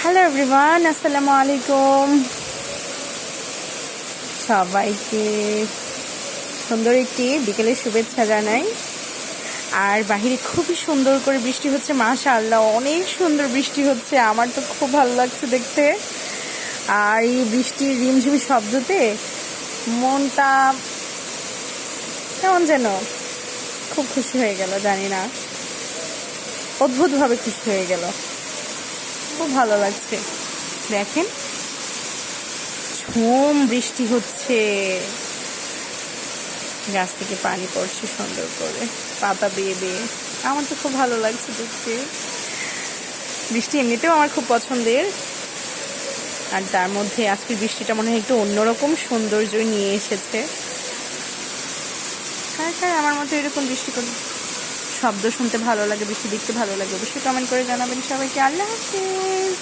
Hello everyone, আসসালামু আলাইকুম। সবাইকে সুন্দর একটি বিকেলের শুভেচ্ছা জানাই। আর বাহিরে খুবই সুন্দর করে বৃষ্টি হচ্ছে, মাশাআল্লাহ অনেক সুন্দর বৃষ্টি হচ্ছে। আমার তো খুব ভালো লাগছে দেখতে। আর এই বৃষ্টির রিমঝিম শব্দতে মনটা কেমন যেন খুব খুশি হয়ে গেল, জানি না, অদ্ভুতভাবে খুশি হয়ে গেল। খুব ভালো লাগছে। দেখেন, ঝুম বৃষ্টি হচ্ছে, গাছ থেকে পানি পড়ছে সুন্দর করে পাতা বেয়ে বেয়ে। আমার তো খুব ভালো লাগছে দেখতে। বৃষ্টি এমনিতেও আমার খুব পছন্দের, আর তার মধ্যে আজকের বৃষ্টিটা মনে হয় একটু অন্যরকম সৌন্দর্য নিয়ে এসেছে। কার কার আমার মতো এরকম বৃষ্টি করে শব্দ শুনতে ভালো লাগে, বৃষ্টি দেখতে ভালো লাগে, অবশ্যই কমেন্ট করে জানাবেন। সবাইকে আল্লাহ হাফেজ।